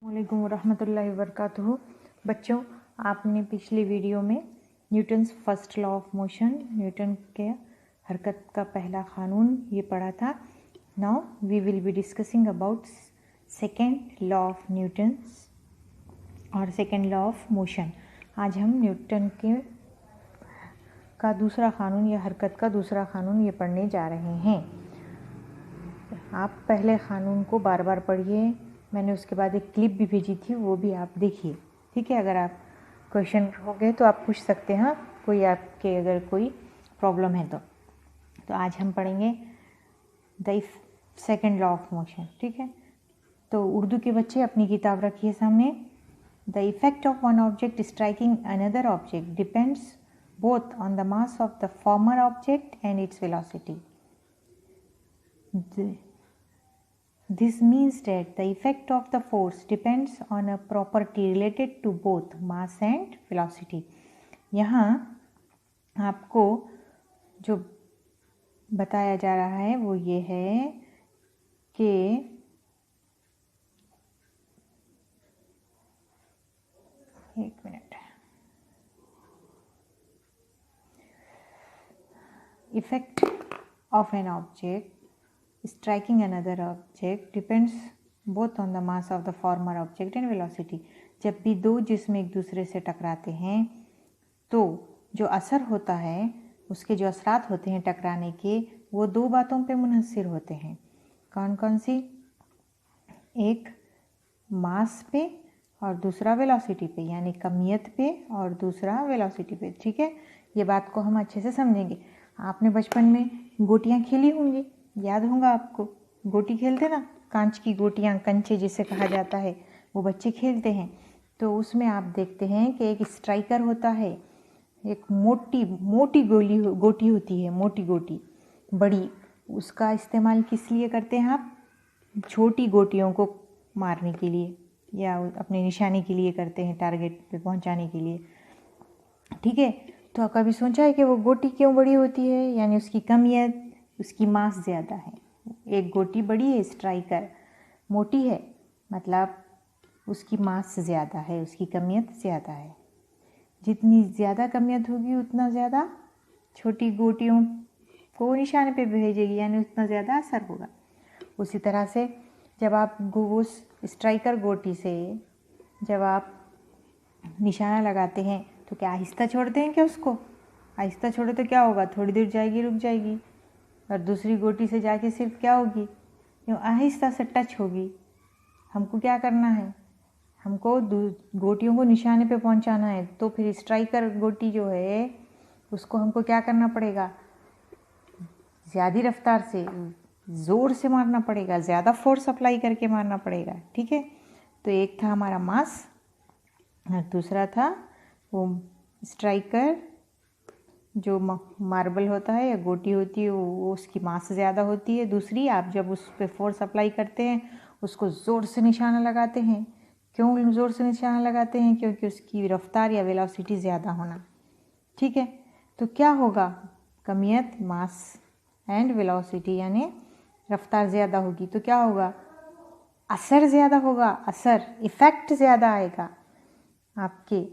अस्सलामुअलैकुम वरहमतुल्लाहि वबरकातुहू। बच्चों, आपने पिछली वीडियो में Newton's first law of motion, Newton के हरकत का पहला कानून ये पढ़ा था। Now we will be discussing about second law of Newton's और सेकेंड लॉ ऑफ मोशन। आज हम न्यूटन के का दूसरा कानून या हरकत का दूसरा कानून ये पढ़ने जा रहे हैं। आप पहले कानून को बार बार पढ़िए। मैंने उसके बाद एक क्लिप भी भेजी थी, वो भी आप देखिए, ठीक है। अगर आप क्वेश्चन हो गए तो आप पूछ सकते हैं, कोई आपके अगर कोई प्रॉब्लम है तो आज हम पढ़ेंगे the second law of motion, ठीक है। तो उर्दू के बच्चे अपनी किताब रखिए सामने। The effect of one object striking another object depends both on the mass of the former object and its velocity. This means that the effect of the force depends on a property related to both mass and velocity. यहाँ आपको जो बताया जा रहा है वो ये है कि एक minute, effect of an object striking another object depends both on the mass of the former object and velocity. जब भी दो जिस्म एक दूसरे से टकराते हैं तो जो असर होता है, उसके जो असरात होते हैं टकराने के, वो दो बातों पे मुनहसिर होते हैं। कौन कौन सी? एक मास पे और दूसरा वेलोसिटी पे, यानी कमियत पे और दूसरा वेलोसिटी पे, ठीक है। ये बात को हम अच्छे से समझेंगे। आपने बचपन में गोटियां खेली होंगी, याद होगा आपको। गोटी खेलते ना, कांच की गोटियां, कंचे जिसे कहा जाता है, वो बच्चे खेलते हैं। तो उसमें आप देखते हैं कि एक स्ट्राइकर होता है, एक मोटी गोटी होती है, मोटी गोटी बड़ी। उसका इस्तेमाल किस लिए करते हैं आप? छोटी गोटियों को मारने के लिए या अपने निशाने के लिए करते हैं, टारगेट पे पहुंचाने के लिए, ठीक है। तो कभी सोचा है कि वो गोटी क्यों बड़ी होती है? यानी उसकी कमियत, उसकी मास ज़्यादा है। एक गोटी बड़ी है, स्ट्राइकर मोटी है, मतलब उसकी मास ज़्यादा है, उसकी कमियत ज़्यादा है। जितनी ज़्यादा कमियत होगी उतना ज़्यादा छोटी गोटियों को निशाने पे भेजेगी, यानी उतना ज़्यादा असर होगा। उसी तरह से जब आप वो स्ट्राइकर गोटी से जब आप निशाना लगाते हैं तो क्या आहिस्ता छोड़ते हैं? क्या उसको आहिस्ता छोड़े तो क्या होगा? थोड़ी देर जाएगी, रुक जाएगी, और दूसरी गोटी से जाके सिर्फ क्या होगी? यूँ आहिस्ता से टच होगी। हमको क्या करना है? हमको गोटियों को निशाने पे पहुंचाना है। तो फिर स्ट्राइकर गोटी जो है उसको हमको क्या करना पड़ेगा? ज़्यादा रफ्तार से, ज़ोर से मारना पड़ेगा, ज़्यादा फोर्स अप्लाई करके मारना पड़ेगा, ठीक है। तो एक था हमारा मास और दूसरा था वो स्ट्राइकर, जो मार्बल होता है या गोटी होती है, वो उसकी मास ज़्यादा होती है। दूसरी, आप जब उस पर फोर्स अप्लाई करते हैं, उसको ज़ोर से निशाना लगाते हैं। क्यों ज़ोर से निशाना लगाते हैं? क्योंकि उसकी रफ्तार या वेलोसिटी ज़्यादा होना, ठीक है। तो क्या होगा? कमियत, मास एंड वेलोसिटी, यानी रफ्तार ज़्यादा होगी तो क्या होगा? असर ज़्यादा होगा, असर, इफ़ेक्ट ज़्यादा आएगा आपके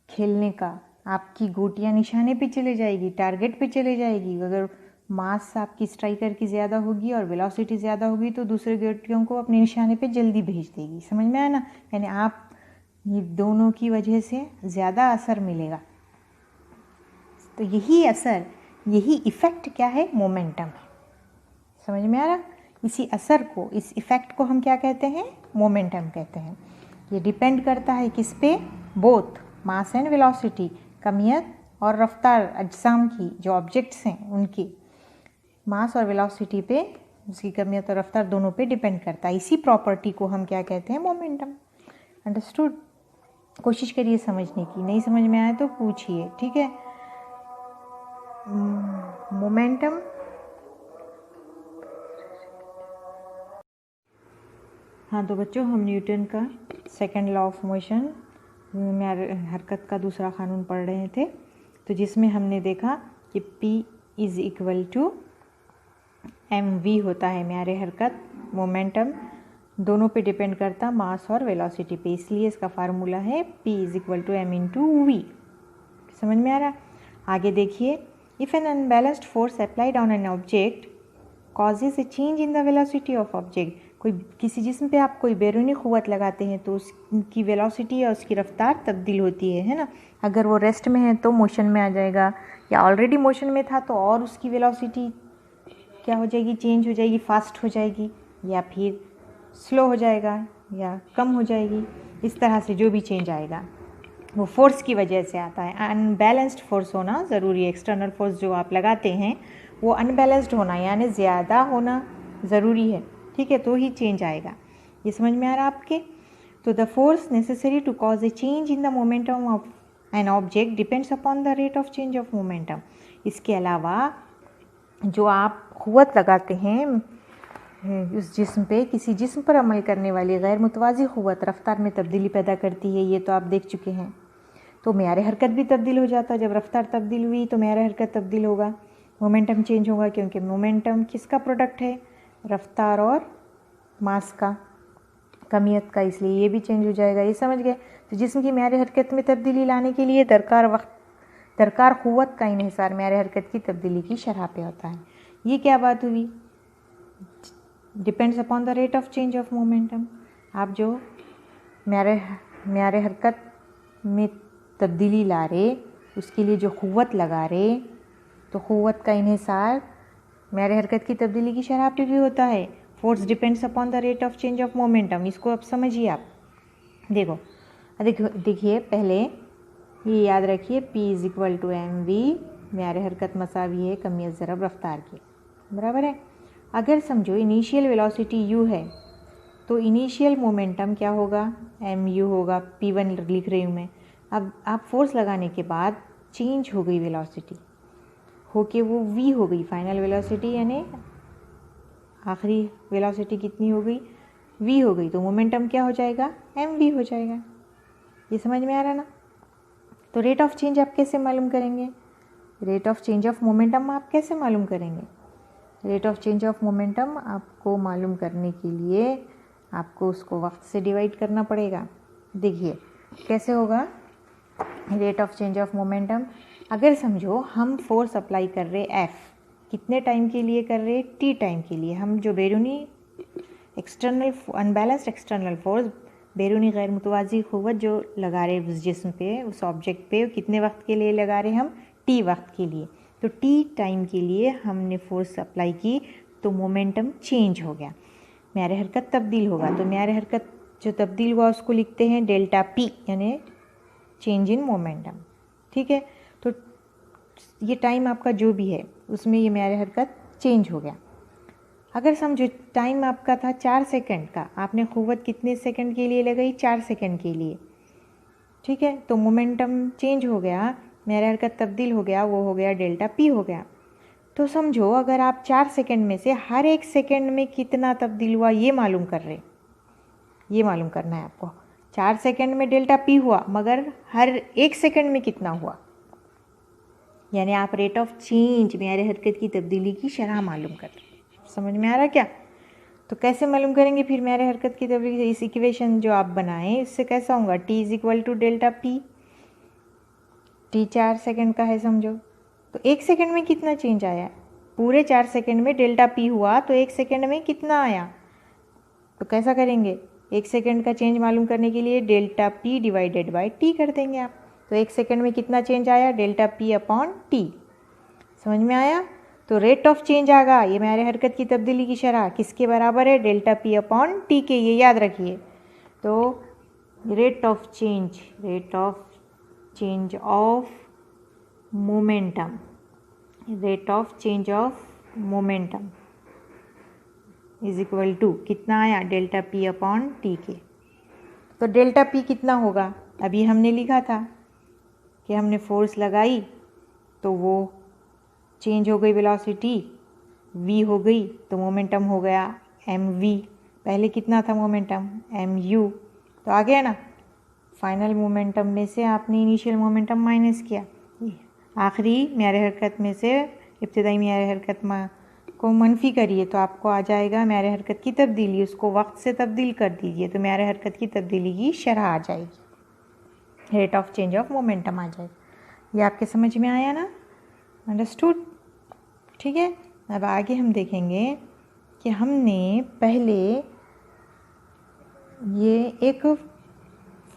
खेलने का। आपकी गोटियां निशाने पे चले जाएगी, टारगेट पे चले जाएगी। अगर मास आपकी स्ट्राइकर की ज़्यादा होगी और वेलोसिटी ज़्यादा होगी तो दूसरे गोटियों को अपने निशाने पे जल्दी भेज देगी। समझ में आया ना? यानी आप ये दोनों की वजह से ज़्यादा असर मिलेगा। तो यही असर, यही इफ़ेक्ट क्या है? मोमेंटम है। समझ में आ रहा? इसी असर को, इस इफ़ेक्ट को हम क्या कहते हैं? मोमेंटम कहते हैं। ये डिपेंड करता है किस पे? बोथ मास एंड वेलोसिटी, कमियत और रफ्तार अजसाम की, जो ऑब्जेक्ट्स हैं उनकी मास और वेलोसिटी पे, उसकी कमियत और रफ्तार दोनों पे डिपेंड करता है। इसी प्रॉपर्टी को हम क्या कहते हैं? मोमेंटम। अंडरस्टूड? कोशिश करिए समझने की, नहीं समझ में आए तो पूछिए, ठीक है। मोमेंटम हाँ, तो बच्चों, हम न्यूटन का सेकेंड लॉ ऑफ मोशन में हरकत का दूसरा कानून पढ़ रहे थे। तो जिसमें हमने देखा कि P is equal to mv होता है म्यारे हरकत, मोमेंटम, दोनों पे डिपेंड करता मास और वेलोसिटी पे, इसलिए इसका फार्मूला है P = m × v। समझ में आ रहा? आगे देखिए, if N unbalanced force applied on an object causes A change in the velocity of object. कोई किसी जिस्म पे आप कोई बैरूनी क़ुव्वत लगाते हैं तो उसकी वेलोसिटी या उसकी रफ्तार तब्दील होती है ना। अगर वो रेस्ट में है तो मोशन में आ जाएगा, या ऑलरेडी मोशन में था तो और उसकी वेलोसिटी क्या हो जाएगी, चेंज हो जाएगी, फास्ट हो जाएगी, या फिर स्लो हो जाएगा या कम हो जाएगी। इस तरह से जो भी चेंज आएगा वो फोर्स की वजह से आता है। अनबैलेंस्ड फोर्स होना ज़रूरी है। एक्सटर्नल फोर्स जो आप लगाते हैं वो अनबैलेंस्ड होना यानी ज़्यादा होना ज़रूरी है, ठीक है, तो ही चेंज आएगा। ये समझ में आ रहा आपके? तो the force necessary to cause a change in the momentum of an object depends upon the rate of change of momentum. इसके अलावा जो आप क़ुव्वत लगाते हैं उस जिस्म पे, किसी जिस्म पर अमल करने वाली गैर मुतवाज़ी क़ुव्वत रफ्तार में तब्दीली पैदा करती है, ये तो आप देख चुके हैं। तो म्यार हरकत भी तब्दील हो जाता है। जब रफ्तार तब्दील हुई तो म्यार हरकत तब्दील होगा, मोमेंटम चेंज होगा, क्योंकि मोमेंटम किसका प्रोडक्ट है, रफ्तार और मास का, कमियत का, इसलिए ये भी चेंज हो जाएगा। ये समझ गए? तो जिस्म की म्यार हरकत में तब्दीली लाने के लिए दरकार क़ुव्वत का इन्हिसार म्यार हरकत की तब्दीली की शरह पे होता है। ये क्या बात हुई? Depends upon the rate of change of momentum. आप जो म्यार हरकत में तब्दीली ला रहे उसके लिए जो क़ुव्वत लगा रहे, तो क़ुव्वत का इन्हिसार म्यार हरकत की तब्दीली की शरह पे भी होता है। Force depends upon the rate of change of momentum. इसको अब समझिए आप। देखिए पहले ये याद रखिए, P = mv, म्यार हरकत मसावी है कमियत ज़रब रफ्तार की, बराबर है। अगर समझो इनिशियल वेलोसिटी u है तो इनिशियल मोमेंटम क्या होगा, mu होगा, P1 लिख रही हूँ मैं। अब आप फोर्स लगाने के बाद चेंज हो गई वेलोसिटी, होके वो v हो गई, फाइनल वेलोसिटी यानी आखिरी वेलोसिटी कितनी हो गई, v हो गई, तो मोमेंटम क्या हो जाएगा, mv हो जाएगा। ये समझ में आ रहा ना? तो रेट ऑफ चेंज आप कैसे मालूम करेंगे? Rate of change of momentum आप कैसे मालूम करेंगे? Rate of change of momentum आपको मालूम करने के लिए आपको उसको वक्त से डिवाइड करना पड़ेगा। देखिए कैसे होगा rate of change of momentum. अगर समझो हम फोर्स अप्लाई कर रहे F, कितने टाइम के लिए कर रहे, T टाइम के लिए। हम जो बैरूनी एक्सटर्नल अनबैलेंस्ड एक्सटर्नल फोर्स, बैरूनी गैर मुतवाज़ी क़ुव्वत जो लगा रहे उस जिस्म पे, उस ऑब्जेक्ट पे, कितने वक्त के लिए लगा रहे हम, T वक्त के लिए। तो T टाइम के लिए हमने फोर्स अप्लाई की तो मोमेंटम चेंज हो गया, म्यार हरकत तब्दील होगा। तो म्यार हरकत जो तब्दील हुआ उसको लिखते हैं डेल्टा P यानी चेंज इन मोमेंटम, ठीक है। तो ये टाइम आपका जो भी है उसमें ये म्यार हरकत चेंज हो गया। अगर समझो टाइम आपका था 4 सेकंड का, आपने क़ुव्वत कितने सेकंड के लिए लगाई, 4 सेकंड के लिए, ठीक है। तो मोमेंटम चेंज हो गया, म्यार हरकत तब्दील हो गया, वो हो गया डेल्टा P हो गया। तो समझो अगर आप 4 सेकंड में से हर एक सेकंड में कितना तब्दील हुआ ये मालूम कर रहे, ये मालूम करना है आपको। 4 सेकंड में डेल्टा P हुआ मगर हर एक सेकंड में कितना हुआ, यानी आप रेट ऑफ चेंज म्यार हरकत की तब्दीली की शरह मालूम कर रहे। समझ में आ रहा क्या? तो कैसे मालूम करेंगे फिर म्यार हरकत की तब्दीली? इस इक्वेशन जो आप बनाएं इससे कैसा होगा, T = delta P। T 4 second का है समझो, तो 1 सेकंड में कितना चेंज आया, पूरे 4 सेकंड में डेल्टा P हुआ तो 1 सेकंड में कितना आया। तो कैसा करेंगे, 1 सेकंड का चेंज मालूम करने के लिए delta P divided by T कर देंगे आप। तो 1 सेकंड में कितना चेंज आया, डेल्टा P अपॉन T। समझ में आया? तो रेट ऑफ चेंज आगा, ये म्यार हरकत की तब्दीली की शरह किसके बराबर है, डेल्टा P अपॉन T के, ये याद रखिए। तो rate of change of momentum, rate of change of momentum is equal to कितना आया, डेल्टा P अपॉन T के। तो डेल्टा P कितना होगा, अभी हमने लिखा था कि हमने फोर्स लगाई तो वो चेंज हो गई, वेलोसिटी v हो गई, तो मोमेंटम हो गया mv। पहले कितना था मोमेंटम, mu, तो आ गया ना। फाइनल मोमेंटम में से आपने इनिशियल मोमेंटम माइनस किया, आखिरी म्यार हरकत में से इब्तिदाई म्यार हरकत को मनफी करिए तो आपको आ जाएगा म्यार हरकत की तब्दीली, उसको वक्त से तब्दील कर दीजिए तो म्यार हरकत की तब्दीली की शरह आ जाएगी, rate of change of momentum आ जाएगा। ये आपके समझ में आया ना, अंडरस्टूड? ठीक है, अब आगे हम देखेंगे कि हमने पहले ये एक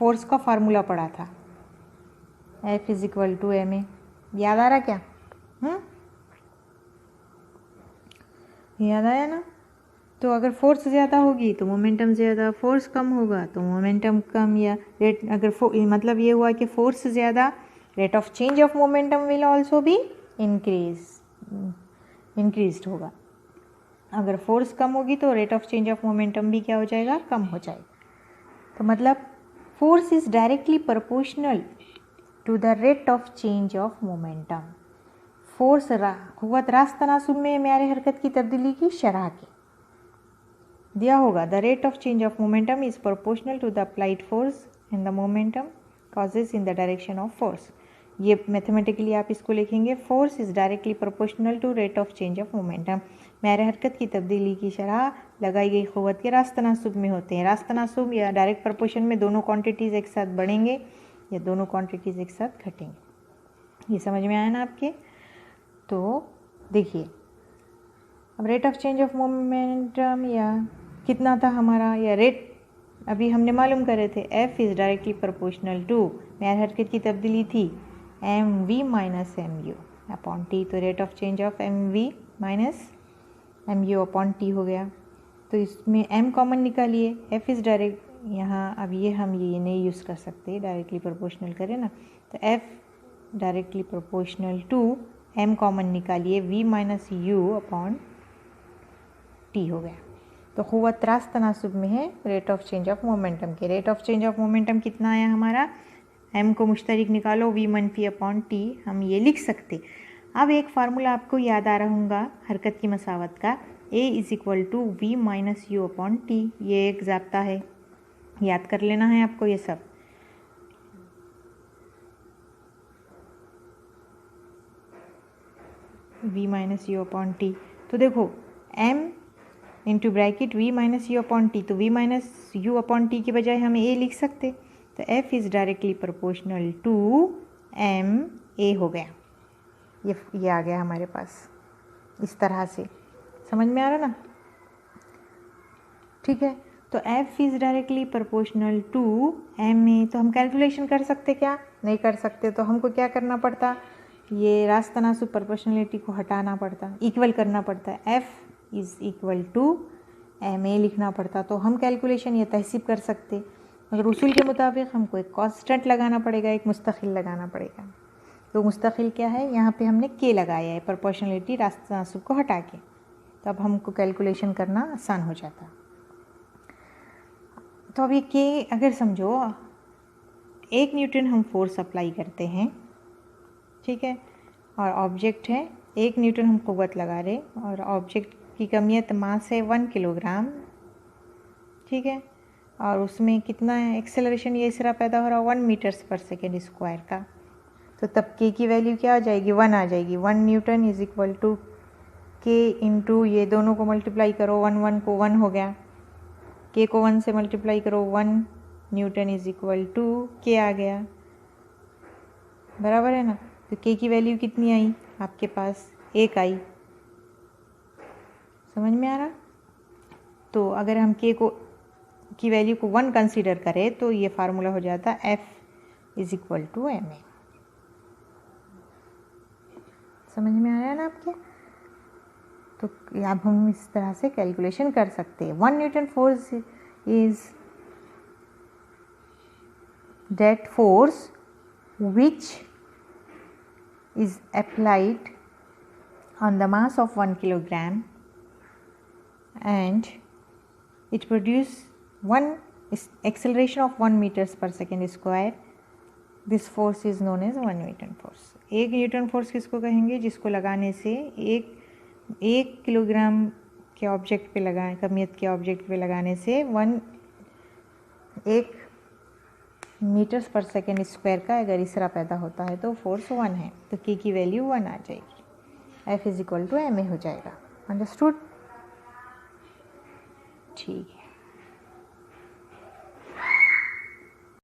फोर्स का फार्मूला पढ़ा था, F = ma, याद आ रहा क्या? याद आया ना? तो अगर फोर्स ज़्यादा होगी तो मोमेंटम ज़्यादा, फोर्स कम होगा तो मोमेंटम कम, या रेट अगर मतलब ये हुआ कि फोर्स ज़्यादा, rate of change of momentum will also भी इंक्रीज्ड होगा। अगर फोर्स कम होगी तो rate of change of momentum भी क्या हो जाएगा? कम हो जाएगा। तो मतलब force is directly proportional to the rate of change of momentum. Force कुव्वत रास्त तनासुब में म्यार हरकत की तब्दीली की शरह के दिया होगा। The rate of change of momentum is proportional to the applied force and the momentum causes in the direction of force. ये मैथमेटिकली आप इसको लिखेंगे, force is directly proportional to rate of change of momentum. म्यार हरकत की तब्दीली की शरह लगाई गई क़ुव्वत के रास्त तनासुब में होते हैं। रास्त तनासुब या डायरेक्ट प्रोपोर्शन में दोनों क्वांटिटीज़ एक साथ बढ़ेंगे या दोनों क्वांटिटीज़ एक साथ घटेंगे। ये समझ में आया ना आपके? तो देखिए, अब rate of change of momentum या कितना था हमारा, या रेट अभी हमने मालूम करे थे, F is directly proportional to, म्यार हरकत की तब्दीली थी mv - mu अपॉन t, तो rate of change of mv - mu upon t हो गया। तो इसमें m कॉमन निकालिए, F इज़ डायरेक्ट, यहाँ अब ये हम ये नहीं यूज़ कर सकते, डायरेक्टली प्रोपोर्शनल करें ना, तो F directly proportional to m common निकालिए v - u अपॉन t हो गया। तो क़ुव्वत रास्त तनासुब में है rate of change of momentum के। Rate of change of momentum कितना आया हमारा? m को मुश्तरिक निकालो, v - अपॉन t, हम ये लिख सकते। अब एक फार्मूला आपको याद आ रहा होगा हरकत की मसावत का, a = v - u upon t। ये एक ज़ाब्ता है, याद कर लेना है आपको ये सब। v - u अपॉन t, तो देखो m into bracket v - u upon T, तो v - u अपॉन टी की बजाय हम a लिख सकते। तो F is directly proportional to m a हो गया। ये आ गया हमारे पास इस तरह से, समझ में आ रहा ना? ठीक है, तो F is directly proportional to m a, तो हम कैलकुलेशन कर सकते क्या? नहीं कर सकते। तो हमको क्या करना पड़ता? ये रास्त तनासुब प्रोपोर्शनलिटी को हटाना पड़ता, इक्वल करना पड़ता है। F is equal to M A लिखना पड़ता, तो हम कैलकुलेशन या तहसीब कर सकते, मगर उसूल के मुताबिक हमको एक कांस्टेंट लगाना पड़ेगा, एक मुस्तकिल लगाना पड़ेगा। तो मुस्तकिल क्या है? यहाँ पे हमने के लगाया है प्रोपोर्शनलिटी रास्त तनासुब को हटा के, तब हमको कैलकुलेशन करना आसान हो जाता। तो अब ये के अगर समझो 1 न्यूटन हम फोर्स अप्लाई करते हैं, ठीक है, और ऑब्जेक्ट है 1 न्यूटन हम क़ुव्वत लगा रहे, और ऑब्जेक्ट की कमियत मास है 1 किलोग्राम, ठीक है, और उसमें कितना एक्सेलरेशन ये इसरा पैदा हो रहा है 1 मीटर्स/सेकंड² का। तो तब के की वैल्यू क्या आ जाएगी? 1 आ जाएगी। 1 न्यूटन इज़ इक्वल टू के इंटू ये दोनों को मल्टीप्लाई करो, 1 को 1 हो गया, के को 1 से मल्टीप्लाई करो, 1 न्यूटन इज़ इक्वल टू के आ गया, बराबर है ना? तो के की वैल्यू कितनी आई आपके पास? 1 आई। समझ में आ रहा? तो अगर हम के को की वैल्यू को 1 कंसीडर करें तो ये फार्मूला हो जाता F is equal to M A. समझ में आ रहा है ना आपके? तो अब हम इस तरह से कैलकुलेशन कर सकते हैं। 1 Newton force is that force which is applied on the mass of 1 kilogram and it produces one acceleration of 1 meters/second². This force is known as 1 Newton force. 1 Newton force किसको कहेंगे? जिसको लगाने से एक किलोग्राम के ऑब्जेक्ट पे लगाए, कमियत के ऑब्जेक्ट पे लगाने से 1 मीटर्स/सेकंड² का अगर इसरा पैदा होता है तो फोर्स 1 है, तो के की वैल्यू 1 आ जाएगी। F is equal to M A हो जाएगा। अंडरस्टूड? ठीक है।